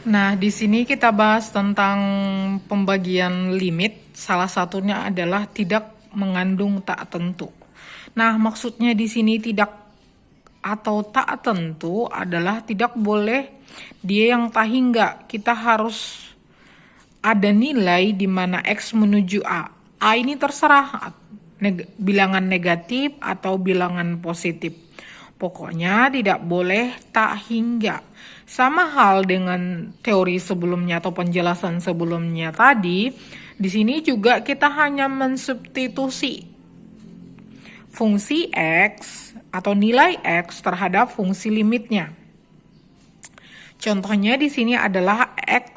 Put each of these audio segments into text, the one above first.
Nah, di sini kita bahas tentang pembagian limit. Salah satunya adalah tidak mengandung tak tentu. Nah, maksudnya di sini tidak atau tak tentu adalah tidak boleh dia yang tak hingga. Kita harus ada nilai di mana X menuju A. A ini terserah bilangan negatif atau bilangan positif. Pokoknya tidak boleh tak hingga. Sama hal dengan teori sebelumnya atau penjelasan sebelumnya tadi, di sini juga kita hanya mensubstitusi fungsi X atau nilai X terhadap fungsi limitnya. Contohnya di sini adalah X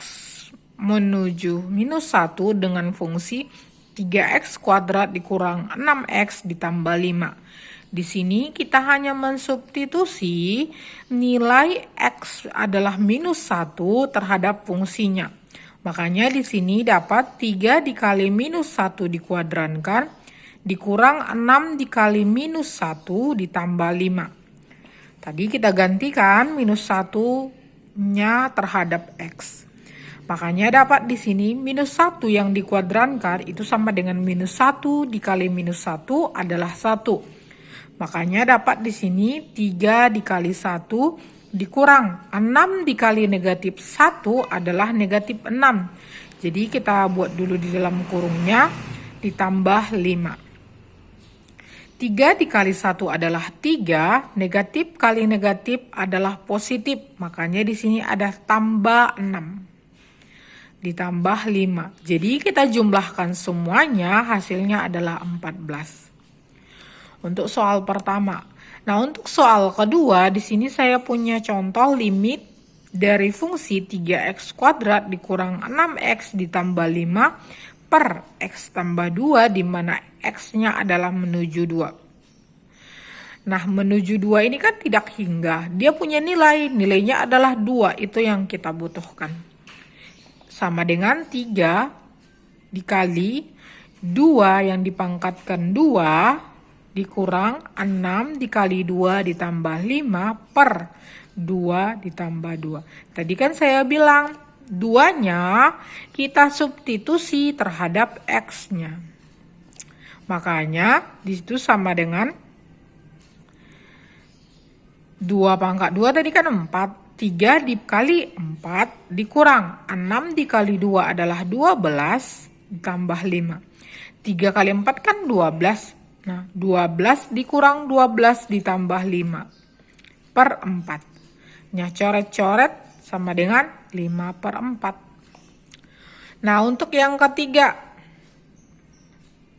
menuju minus 1 dengan fungsi 3x kuadrat dikurang 6x ditambah 5. Di sini kita hanya mensubstitusi nilai X adalah minus 1 terhadap fungsinya. Makanya di sini dapat 3 dikali minus 1 dikuadrankan dikurang 6 dikali minus 1 ditambah 5. Tadi kita gantikan minus 1-nya terhadap X. Makanya dapat di sini minus 1 yang dikuadrankan itu sama dengan minus 1 dikali minus 1 adalah 1. Makanya dapat di sini 3 dikali 1 dikurang 6 dikali negatif 1 adalah negatif 6. Jadi kita buat dulu di dalam kurungnya ditambah 5. 3 dikali 1 adalah 3, negatif kali negatif adalah positif. Makanya di sini ada tambah 6 ditambah 5. Jadi kita jumlahkan semuanya hasilnya adalah 14. Untuk soal pertama. Nah, untuk soal kedua, di sini saya punya contoh limit dari fungsi 3x kuadrat dikurang 6x ditambah 5 per x tambah 2, di mana x-nya adalah menuju 2. Nah, menuju 2 ini kan tidak hingga. Dia punya nilainya adalah 2, itu yang kita butuhkan. Sama dengan 3 dikali 2 yang dipangkatkan 2 dikurang 6 dikali 2 ditambah 5 per 2 ditambah 2. Tadi kan saya bilang 2-nya kita substitusi terhadap X-nya. Makanya disitu sama dengan 2 pangkat 2 tadi kan 4. 3 dikali 4 dikurang 6 dikali 2 adalah 12 ditambah 5. 3 kali 4 kan 12. Nah, 12 dikurang 12 ditambah 5 per 4. Nah, coret-coret sama dengan 5 per 4. Nah, untuk yang ketiga,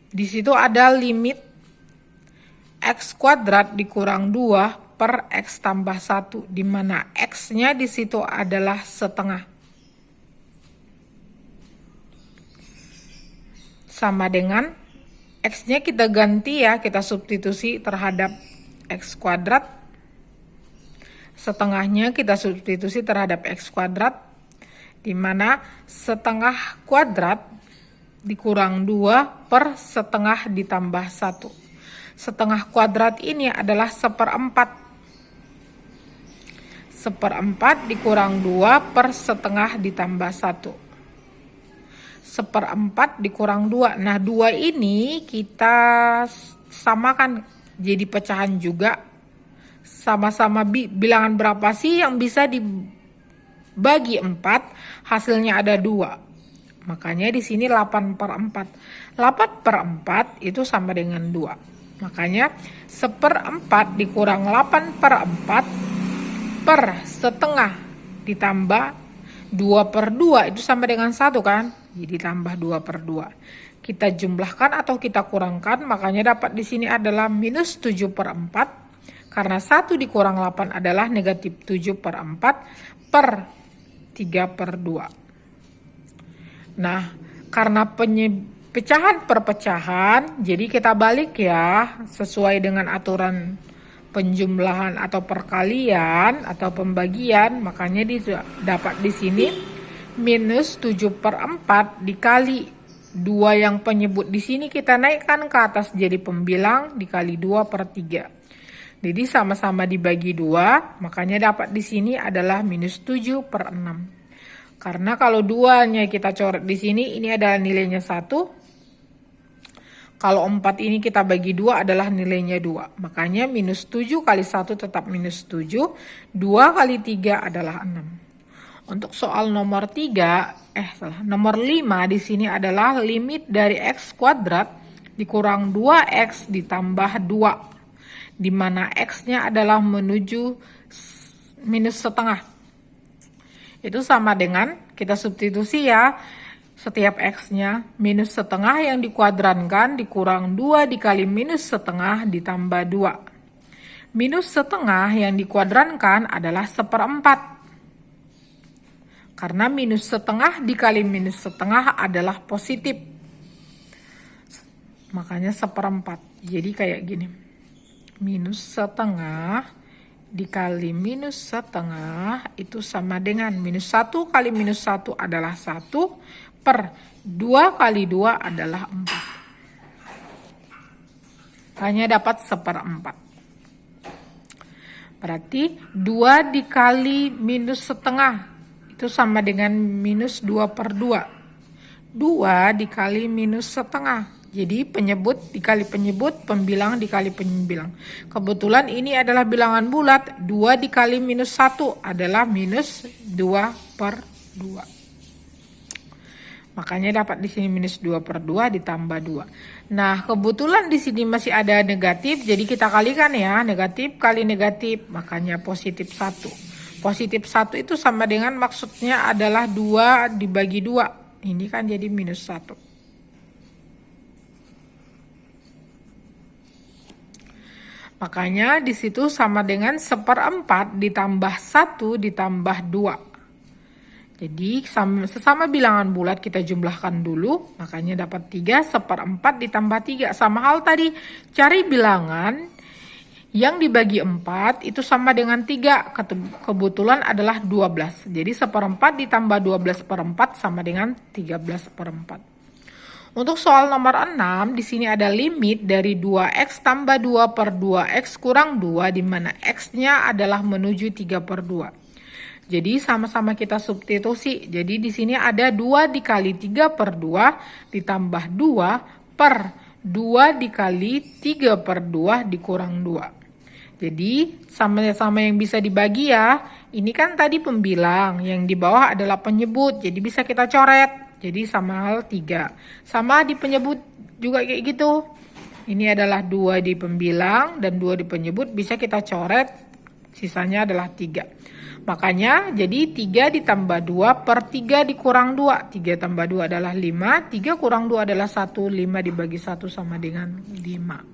di situ ada limit x kuadrat dikurang 2 per x tambah 1, di mana x-nya di situ adalah setengah. Sama dengan X-nya kita ganti ya, kita substitusi terhadap X kuadrat. Setengahnya kita substitusi terhadap X kuadrat. Di mana setengah kuadrat dikurang 2 per setengah ditambah 1. Setengah kuadrat ini adalah 1/4. 1/4 dikurang 2 per setengah ditambah 1. 1/4 dikurang 2. Nah, 2 ini kita samakan jadi pecahan juga. Sama-sama bilangan berapa sih yang bisa dibagi 4, hasilnya ada 2. Makanya di sini 8/4. 8/4 itu sama dengan 2. Makanya 1/4 dikurang 8/4 per setengah ditambah 2/2 itu sama dengan 1 kan? Jadi tambah 2/2. Kita jumlahkan atau kita kurangkan, makanya dapat di sini adalah minus 7/4. Karena 1 dikurang 8 adalah negatif 7/4 per 3/2. Nah, karena pecahan per pecahan, jadi kita balik ya, sesuai dengan aturan penjumlahan atau perkalian atau pembagian, makanya dapat di sini minus 7/4 dikali 2 yang penyebut di sini kita naikkan ke atas jadi pembilang dikali 2/3. Jadi sama-sama dibagi 2, makanya dapat di sini adalah minus 7/6. Karena kalau 2-nya kita coret di sini, ini adalah nilainya 1. Kalau 4 ini kita bagi 2 adalah nilainya 2. Makanya minus 7 kali 1 tetap minus 7. 2 kali 3 adalah 6. Untuk soal nomor 5 di sini adalah limit dari x kuadrat dikurang 2x ditambah 2. Di mana x-nya adalah menuju minus setengah. Itu sama dengan kita substitusi ya. Setiap x-nya minus setengah yang dikuadrankan dikurang 2 dikali minus setengah ditambah 2. Minus setengah yang dikuadrankan adalah 1/4. Karena minus setengah dikali minus setengah adalah positif. Makanya 1/4. Jadi kayak gini. Minus setengah dikali minus setengah itu sama dengan minus 1 kali minus 1 adalah 1 per 2 kali 2 adalah 4. Hanya dapat 1/4. Berarti 2 dikali minus setengah itu sama dengan minus 2 per 2. 2 dikali minus setengah. Jadi penyebut dikali penyebut, pembilang dikali pembilang. Kebetulan ini adalah bilangan bulat. 2 dikali minus 1 adalah minus 2 per 2. Makanya dapat di sini minus 2 per 2 ditambah 2. Nah, kebetulan di sini masih ada negatif. Jadi kita kalikan ya. Negatif kali negatif. Makanya positif 1. Positif 1 itu sama dengan maksudnya adalah 2 dibagi 2. Ini kan jadi minus 1. Makanya di situ sama dengan 1/4 ditambah 1 ditambah 2. Jadi sesama bilangan bulat kita jumlahkan dulu. Makanya dapat 3, 1/4 ditambah 3. Sama hal tadi, cari bilangan yang dibagi 4 itu sama dengan 3. Kebetulan adalah 12. Jadi 1/4 ditambah 12/4 sama dengan 13/4. Untuk soal nomor 6, di sini ada limit dari 2x tambah 2 per 2x kurang 2, di mana x-nya adalah menuju 3 per 2. Jadi sama-sama kita substitusi. Jadi di sini ada 2 dikali 3 per 2 ditambah 2 per 2 dikali 3 per 2 dikurang 2. Jadi sama-sama yang bisa dibagi ya. Ini kan tadi pembilang, yang di bawah adalah penyebut. Jadi bisa kita coret. Jadi sama hal 3. Sama di penyebut juga kayak gitu. Ini adalah 2 di pembilang dan 2 di penyebut. Bisa kita coret. Sisanya adalah 3. Makanya jadi 3 ditambah 2 per 3 dikurang 2. 3 tambah 2 adalah 5. 3 kurang 2 adalah 1. 5 dibagi 1 sama dengan 5.